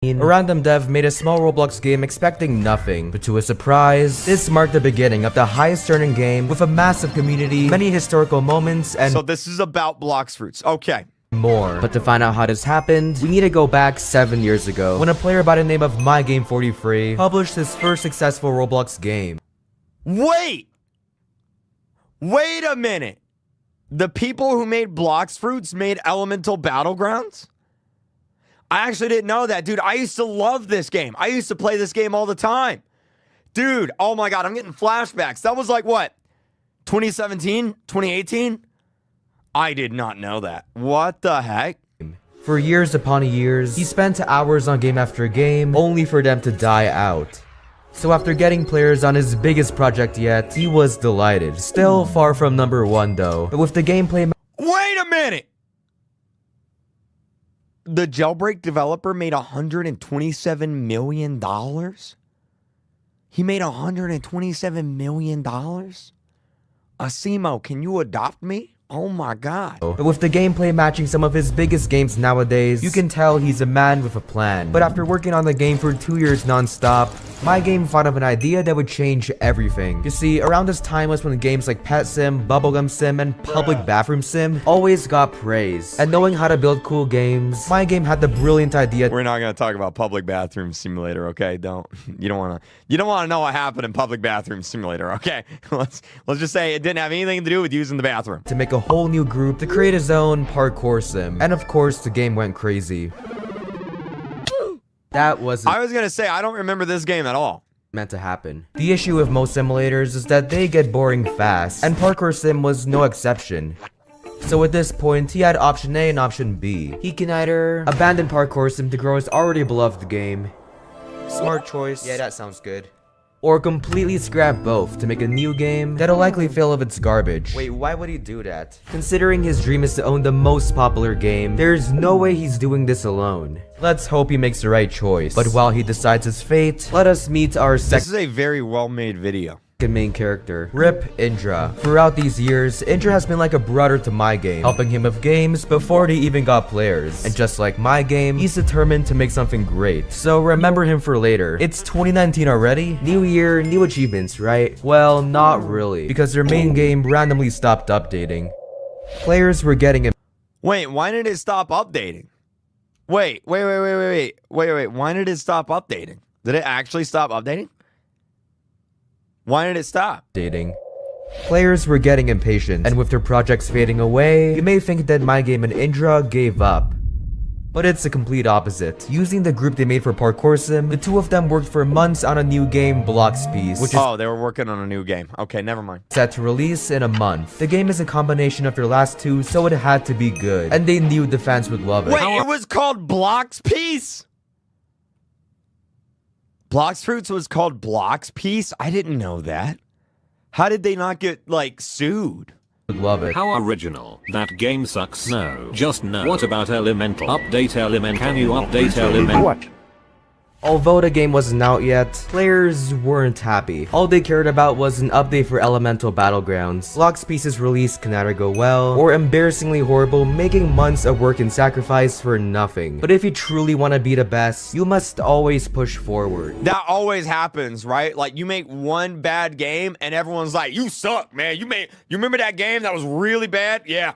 A random dev made a small Roblox game expecting nothing, but to his surprise, this marked the beginning of the highest earning game with a massive community, many historical moments, and so this is about Blox Fruits. Okay. More. But to find out how this happened, we need to go back 7 years ago, when a player by the name of MyGame43 published his first successful Roblox game. Wait a minute. The people who made Blox Fruits made Elemental Battlegrounds? I actually didn't know that, dude. I used to love this game. I used to play this game all the time. Dude, oh my God, I'm getting flashbacks. That was like what? 2017? 2018? I did not know that. What the heck? For years upon years, he spent hours on game after game, only for them to die out. So after getting players on his biggest project yet, he was delighted. Still far from #1 though, but with the gameplay. Wait a minute! The Jailbreak developer made $127 million? He made $127 million? Asimo, can you adopt me? Oh my God. But with the gameplay matching some of his biggest games nowadays, you can tell he's a man with a plan. But after working on the game for 2 years non-stop, MyGame thought of an idea that would change everything. You see, around this time was when games like Pet Sim, Bubblegum Sim, and Public Bathroom Sim always got praise. And knowing how to build cool games, MyGame had the brilliant idea. We're not gonna talk about Public Bathroom Simulator, okay? You don't wanna know what happened in Public Bathroom Simulator, okay? Let's just say it didn't have anything to do with using the bathroom. To make a whole new group to create his own parkour sim. And of course, the game went crazy. That wasn't I was gonna say, I don't remember this game at all. Meant to happen. The issue with most simulators is that they get boring fast, and Parkour Sim was no exception. So at this point, he had option A and option B. He can either abandon Parkour Sim to grow his already beloved game. Smart choice. Yeah, that sounds good. Or completely scrap both to make a new game that'll likely fail if it's garbage. Wait, why would he do that? Considering his dream is to own the most popular game, there's no way he's doing this alone. Let's hope he makes the right choice. But while he decides his fate, let us meet our This is a very well-made video. main character, Rip Indra. Throughout these years, Indra has been like a brother to MyGame, helping him with games before they even got players. And just like MyGame, he's determined to make something great. So remember him for later. It's 2019 already? New year, new achievements, right? Well, not really, because their main game randomly stopped updating. Players were getting him. Wait, why did it stop updating? Wait. Why did it stop updating? Did it actually stop updating? Why did it stop? Players were getting impatient, and with their projects fading away, you may think that MyGame and Indra gave up. But it's the complete opposite. Using the group they made for Parkour Sim, the two of them worked for months on a new game, Blox Fruits, which is they were working on a new game. Okay, never mind. set to release in a month. The game is a combination of their last two, so it had to be good, and they knew the fans would love it. Wait, it was called Blox Fruits? Blox Fruits was called Blox Fruits? I didn't know that. How did they not get, like, sued? Would love it. How original. That game sucks. No. Just no. What about Elemental? Update Element. Can you update Element? What? Although the game wasn't out yet, players weren't happy. All they cared about was an update for Elemental Battlegrounds. Blox Fruits' release can either go well, or embarrassingly horrible, making months of work and sacrifice for nothing. But if you truly want to be the best, you must always push forward. That always happens, right? Like, you make one bad game, and everyone's like, you suck, man. You remember that game that was really bad? Yeah.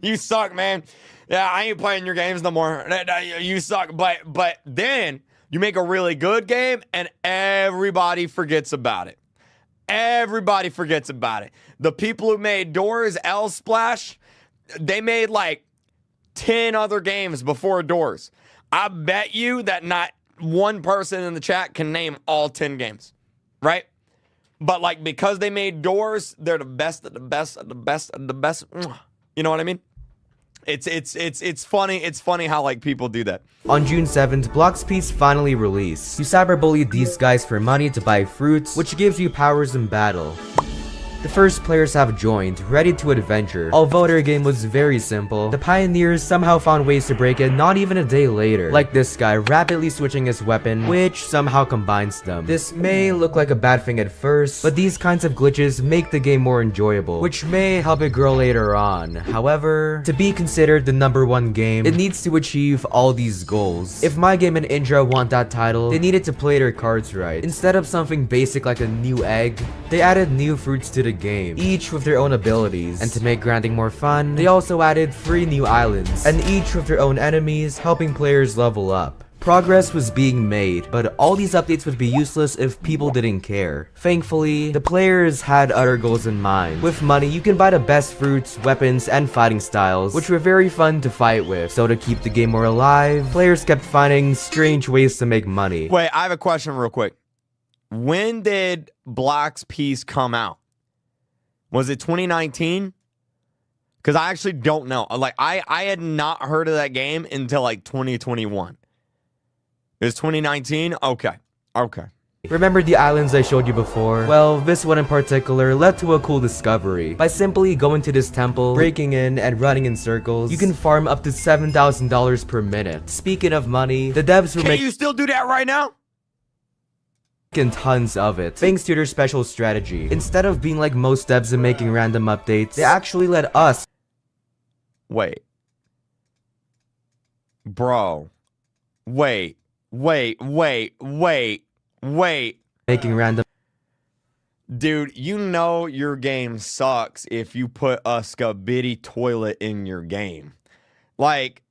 You suck, man. Yeah, I ain't playing your games no more. You suck. But then you make a really good game and everybody forgets about it. Everybody forgets about it. The people who made Doors, L Splash, they made like 10 other games before Doors. I bet you that not one person in the chat can name all 10 games, right? But like, because they made Doors, they're the best of the best of the best of the best. You know what I mean? It's funny. It's funny how like people do that. On June 7th, Blox Fruits finally released. You cyberbullied these guys for money to buy fruits, which gives you powers in battle. The first players have joined, ready to adventure. Although their game was very simple, the pioneers somehow found ways to break it not even a day later. Like this guy rapidly switching his weapon, which somehow combines them. This may look like a bad thing at first, but these kinds of glitches make the game more enjoyable, which may help it grow later on. However, to be considered the #1 game, it needs to achieve all these goals. If my game and Indra want that title, they needed to play their cards right. Instead of something basic like a new egg, they added new fruits to the game, each with their own abilities. And to make grinding more fun, they also added 3 new islands, and each with their own enemies, helping players level up. Progress was being made, but all these updates would be useless if people didn't care. Thankfully, the players had other goals in mind. With money, you can buy the best fruits, weapons, and fighting styles, which were very fun to fight with. So to keep the game more alive, players kept finding strange ways to make money. Wait, I have a question real quick. When did Blox Piece come out? Was it 2019? Because I actually don't know. Like, I had not heard of that game until like 2021. It was 2019? Okay. Remember the islands I showed you before? Well, this one in particular led to a cool discovery. By simply going to this temple, breaking in, and running in circles, you can farm up to $7,000 per minute. Speaking of money, the devs were Can you still do that right now? making tons of it, thanks to their special strategy. Instead of being like most devs and making random updates, they actually let us Wait. Bro. Wait. making random Dude, you know your game sucks if you put a skibidi toilet in your game. Like,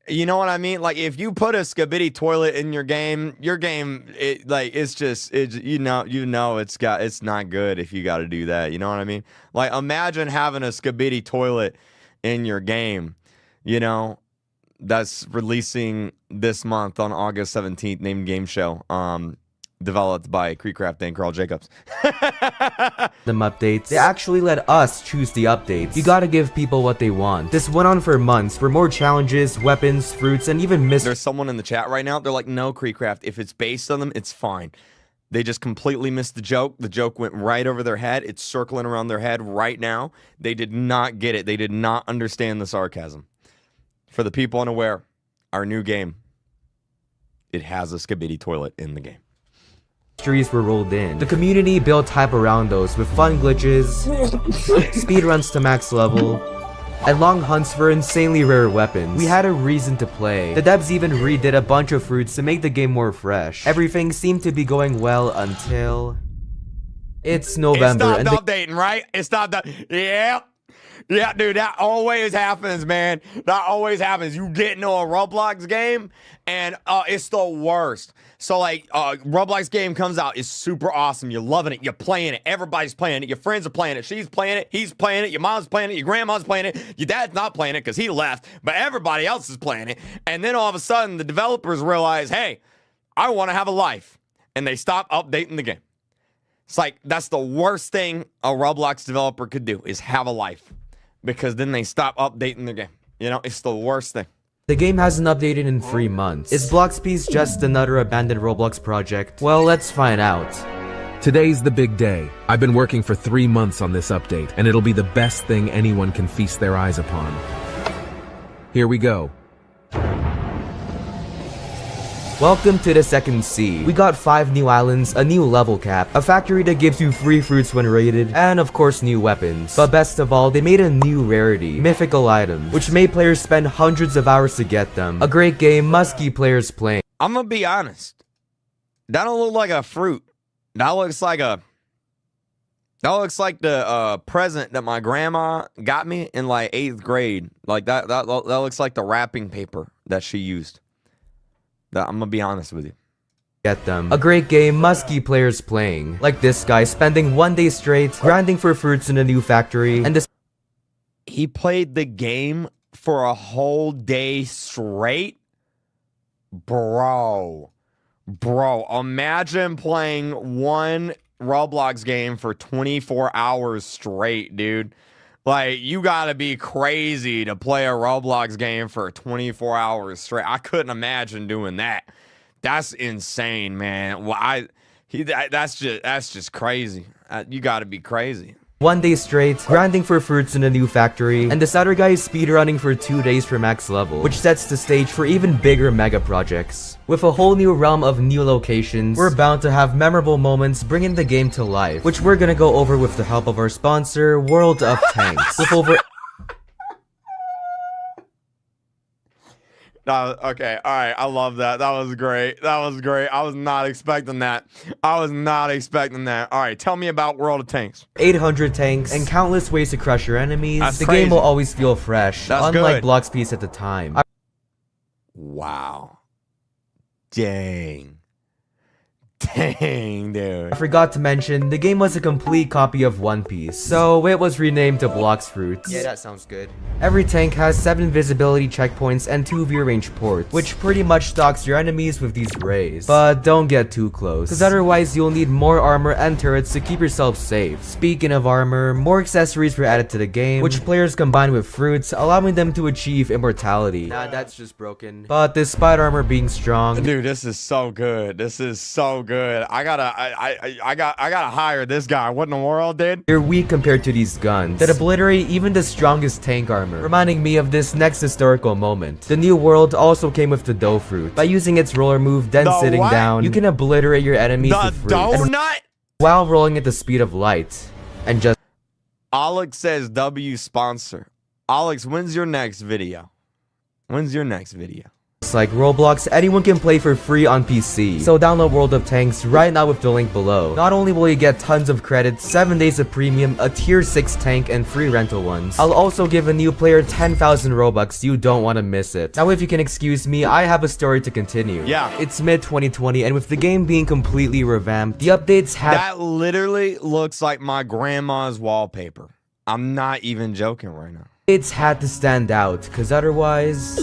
you know what I mean? Like, if you put a skibidi toilet in your game, it's not good if you got to do that. You know what I mean? Like, imagine having a skibidi toilet in your game, you know, that's releasing this month on August 17th, named Game Show. Developed by KreekCraft and Carl Jacobs. them updates. They actually let us choose the updates. You gotta give people what they want. This went on for months for more challenges, weapons, fruits, and even There's someone in the chat right now. They're like, no, KreekCraft, if it's based on them, it's fine. They just completely missed the joke. The joke went right over their head. It's circling around their head right now. They did not get it. They did not understand the sarcasm. For the people unaware, our new game, it has a skibidi toilet in the game. mysteries were rolled in. The community built hype around those with fun glitches, speedruns to max level, and long hunts for insanely rare weapons. We had a reason to play. The devs even redid a bunch of fruits to make the game more fresh. Everything seemed to be going well until it's November. It stopped updating, right? It stopped up. Yeah, dude, that always happens, man. That always happens. You get into a Roblox game, and it's the worst. So, like, Roblox game comes out. It's super awesome. You're loving it. You're playing it. Everybody's playing it. Your friends are playing it. She's playing it. He's playing it. Your mom's playing it. Your grandma's playing it. Your dad's not playing it because he left, but everybody else is playing it. And then all of a sudden, the developers realize, hey, I want to have a life. And they stop updating the game. It's like, that's the worst thing a Roblox developer could do, is have a life. Because then they stop updating the game. You know, it's the worst thing. The game hasn't updated in 3 months. Is Blox Piece just another abandoned Roblox project? Well, let's find out. Today's the big day. I've been working for 3 months on this update, and it'll be the best thing anyone can feast their eyes upon. Here we go. Welcome to the second sea. We got 5 new islands, a new level cap, a factory that gives you free fruits when raided, and of course new weapons. But best of all, they made a new rarity, mythical items, which made players spend hundreds of hours to get them. A great game must keep players playing. I'm gonna be honest. That don't look like a fruit. That looks like the present that my grandma got me in like 8th grade. Like that looks like the wrapping paper that she used. I'm gonna be honest with you. Get them. A great game must keep players playing. Like this guy spending 1 day straight grinding for fruits in a new factory, and this He played the game for a whole day straight? Bro, imagine playing one Roblox game for 24 hours straight, dude. Like, you gotta be crazy to play a Roblox game for 24 hours straight. I couldn't imagine doing that. That's insane, man. Well, that's just crazy. You gotta be crazy. 1 day straight, grinding for fruits in a new factory, and this other guy is speedrunning for 2 days for max level, which sets the stage for even bigger mega projects. With a whole new realm of new locations, we're bound to have memorable moments bringing the game to life, which we're gonna go over with the help of our sponsor, World of Tanks. With over Okay, all right, I love that. That was great. That was great. I was not expecting that. I was not expecting that. All right, tell me about World of Tanks. 800 tanks and countless ways to crush your enemies, That's the crazy. game will always feel fresh, That's unlike good. Blox Fruits at the time. Wow. Dang. Dang, dude. I forgot to mention, the game was a complete copy of One Piece, so it was renamed to Blox Fruits. Yeah, that sounds good. Every tank has 7 visibility checkpoints and 2 view range ports, which pretty much stalks your enemies with these rays. But don't get too close, cause otherwise you'll need more armor and turrets to keep yourself safe. Speaking of armor, more accessories were added to the game, which players combine with fruits, allowing them to achieve immortality. Nah, that's just broken. But despite armor being strong, Dude, this is so good. This is so good. I gotta hire this guy. What in the world, dude? they're weak compared to these guns that obliterate even the strongest tank armor, reminding me of this next historical moment. The new world also came with the dough fruit. By using its roller move, then The sitting what? down, you can obliterate your enemies The with fruit, and donut? while rolling at the speed of light. And just Alex says W sponsor. Alex, when's your next video? When's your next video? like Roblox, anyone can play for free on PC. So download World of Tanks right now with the link below. Not only will you get tons of credits, 7 days of premium, a tier 6 tank, and free rental ones, I'll also give a new player 10,000 Robux. You don't want to miss it. Now if you can excuse me, I have a story to continue. Yeah. It's mid-2020, and with the game being completely revamped, the updates have That literally looks like my grandma's wallpaper. I'm not even joking right now. It's had to stand out, cause otherwise...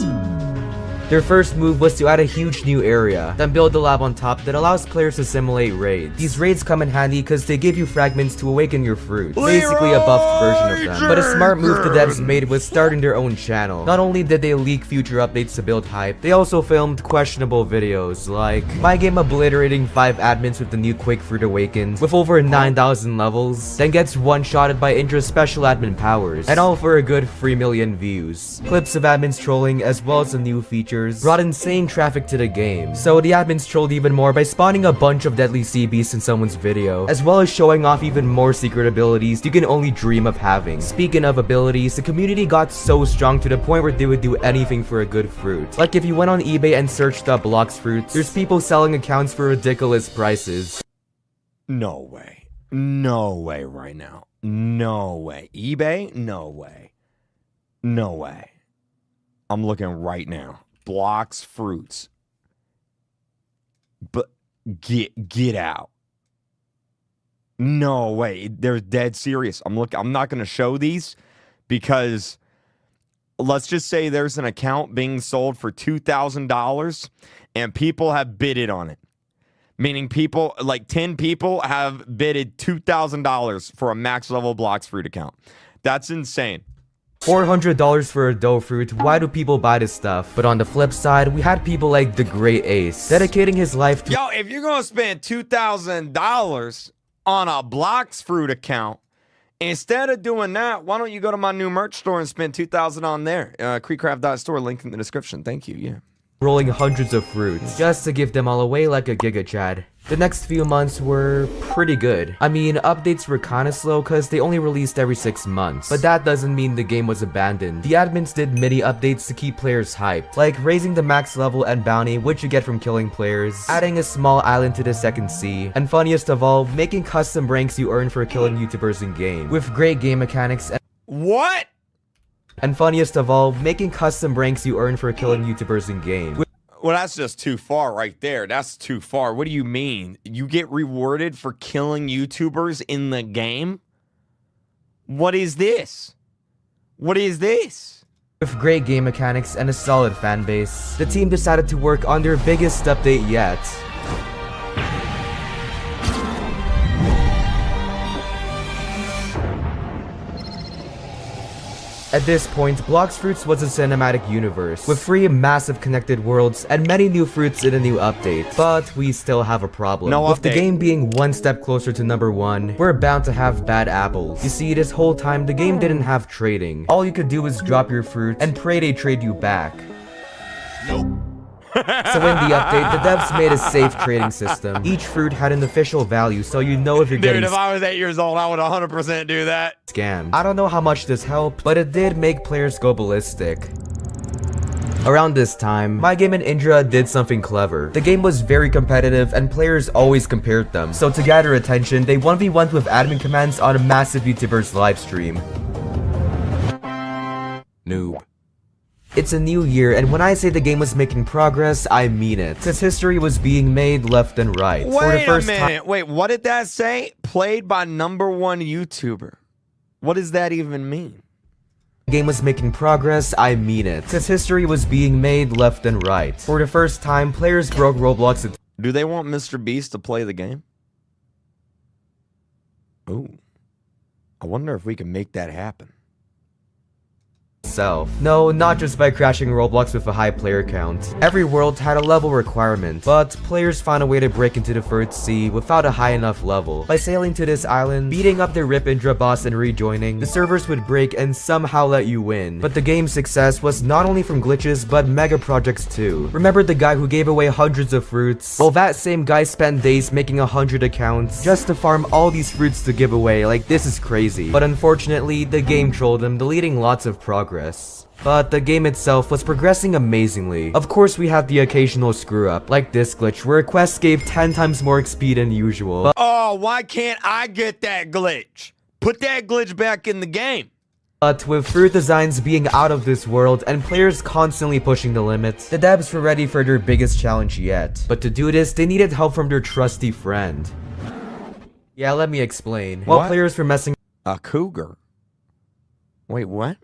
Their first move was to add a huge new area, then build a lab on top that allows players to simulate raids. These raids come in handy because they give you fragments to awaken your fruit, basically a buffed version of them. But a smart move the devs made was starting their own channel. Not only did they leak future updates to build hype, they also filmed questionable videos like my game obliterating 5 admins with the new Quick Fruit Awakens with over 9,000 levels, then gets one-shotted by Indra's special admin powers, and all for a good 3 million views. Clips of admins trolling as well as a new feature brought insane traffic to the game, so the admins trolled even more by spawning a bunch of deadly sea beasts in someone's video, as well as showing off even more secret abilities you can only dream of having. Speaking of abilities, the community got so strong to the point where they would do anything for a good fruit. Like if you went on eBay and searched up Blox Fruits, there's people selling accounts for ridiculous prices. No way. No way right now. No way. eBay? No way. No way. I'm looking right now. Blox Fruits. But get out. No way. They're dead serious. I'm not going to show these because let's just say there's an account being sold for $2,000 and people have bidded on it. Meaning people, like 10 people have bidded $2,000 for a max level Blox Fruit account. That's insane. $400 for a dough fruit, why do people buy this stuff? But on the flip side, we had people like the Great Ace, dedicating his life to— Yo, if you're going to spend $2,000 on a Blox Fruit account, instead of doing that, why don't you go to my new merch store and spend $2,000 on there? KreekCraft.store, link in the description. Thank you, yeah. rolling hundreds of fruits, just to give them all away like a Giga Chad. The next few months were pretty good. I mean, updates were kinda slow cause they only released every 6 months, but that doesn't mean the game was abandoned. The admins did mini updates to keep players hyped, like raising the max level and bounty which you get from killing players, adding a small island to the second sea, and funniest of all, making custom ranks you earn for killing YouTubers in game, with great game mechanics and— What? And funniest of all, making custom ranks you earn for killing YouTubers in game. Well, that's just too far right there. That's too far. What do you mean? You get rewarded for killing YouTubers in the game? What is this? What is this? With great game mechanics and a solid fan base, the team decided to work on their biggest update yet. At this point, Blox Fruits was a cinematic universe, with 3 massive connected worlds and many new fruits in a new update. But we still have a problem. No With the update. game being one step closer to number 1, we're bound to have bad apples. You see, this whole time, the game didn't have trading. All you could do was drop your fruit and pray they trade you back. So in the update, the devs made a safe trading system. Each fruit had an official value, so you know if you're Dude, getting if I was 8 years old, I would 100% do that. scammed. I don't know how much this helped, but it did make players go ballistic. Around this time, my game and Indra did something clever. The game was very competitive and players always compared them. So to gather attention, they 1v1'd with admin commands on a massive YouTuber's livestream. Noob. It's a new year, and when I say the game was making progress, I mean it. Cause history was being made left and right. For the Wait a first time, minute. Wait, what did that say? Played by #1 YouTuber. What does that even mean? the game was making progress, I mean it. Cause history was being made left and right. For the first time, players broke Roblox Do they want Mr. Beast to play the game? Ooh. I wonder if we can make that happen. itself. No, not just by crashing Roblox with a high player count. Every world had a level requirement, but players found a way to break into the first sea without a high enough level. By sailing to this island, beating up the Rip Indra boss and rejoining, the servers would break and somehow let you win. But the game's success was not only from glitches, but mega projects too. Remember the guy who gave away hundreds of fruits? Well, that same guy spent days making 100 accounts just to farm all these fruits to give away. Like, this is crazy. But unfortunately, the game trolled him, deleting lots of progress. But the game itself was progressing amazingly. Of course, we had the occasional screw up, like this glitch where a quest gave 10 times more XP than usual. Oh, why can't I get that glitch? Put that glitch back in the game. But with fruit designs being out of this world and players constantly pushing the limits, the devs were ready for their biggest challenge yet. But to do this, they needed help from their trusty friend. Yeah, let me explain. While What? players were messing A cougar? Wait, what?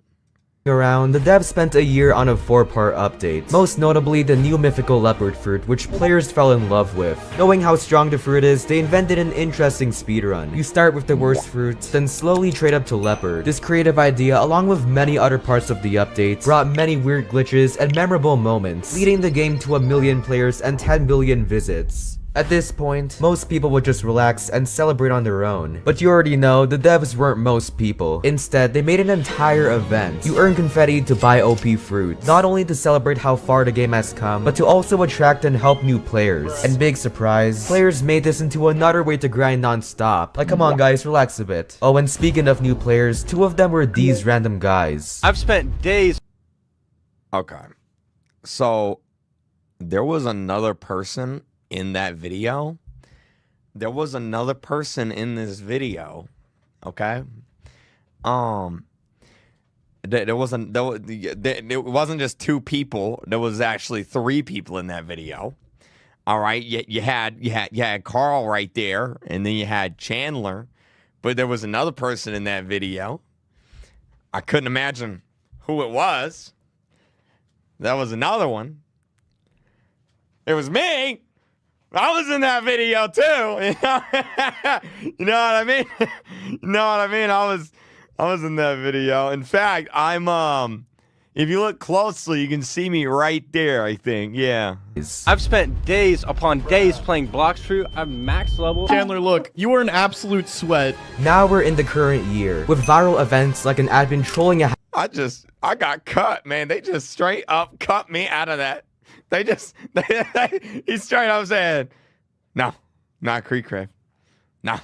around, the devs spent a year on a 4-part update. Most notably, the new mythical leopard fruit, which players fell in love with. Knowing how strong the fruit is, they invented an interesting speedrun. You start with the worst fruit, then slowly trade up to leopard. This creative idea, along with many other parts of the update, brought many weird glitches and memorable moments, leading the game to 1 million players and 10 billion visits. At this point, most people would just relax and celebrate on their own. But you already know, the devs weren't most people. Instead, they made an entire event. You earn confetti to buy OP fruit, not only to celebrate how far the game has come, but to also attract and help new players. And big surprise, players made this into another way to grind non-stop. Like, come on guys, relax a bit. Oh, and speaking of new players, 2 of them were these random guys. I've spent days. Okay. So, there was another person in that video. There was another person in this video. Okay. There wasn't it wasn't just 2 people. There was actually 3 people in that video. All right. You had Carl right there, and then you had Chandler, but there was another person in that video. I couldn't imagine who it was. That was another one. It was me. I was in that video too. You know what I mean? You know what I mean? I was in that video. In fact, I'm if you look closely, you can see me right there, I think. Yeah. I've spent days upon days playing Blox Fruits. I'm max level. Chandler, look, you were an absolute sweat. Now we're in the current year, with viral events like an admin trolling a I got cut, man. They just straight up cut me out of that. He straight up said, no, not KreekCraft. No.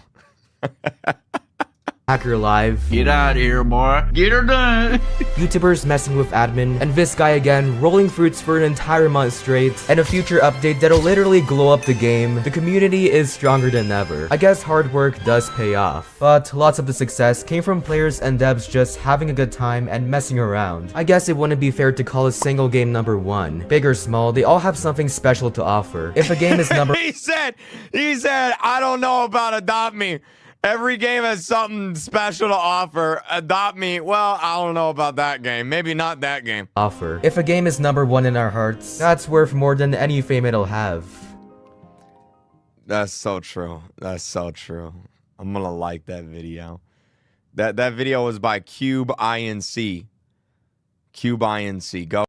hacker live. Get out of here, boy. Get her done. YouTubers messing with admin, and this guy again rolling fruits for an entire month straight, and a future update that'll literally glow up the game. The community is stronger than ever. I guess hard work does pay off, but lots of the success came from players and devs just having a good time and messing around. I guess it wouldn't be fair to call a single game number 1. Big or small, they all have something special to offer. If a game is number He said, I don't know about Adopt Me. Every game has something special to offer. Adopt Me, well, I don't know about that game. Maybe not that game. offer. If a game is number 1 in our hearts, that's worth more than any fame it'll have. That's so true. That's so true. I'm gonna like that video. That video was by Cube INC. Q by NC. Go.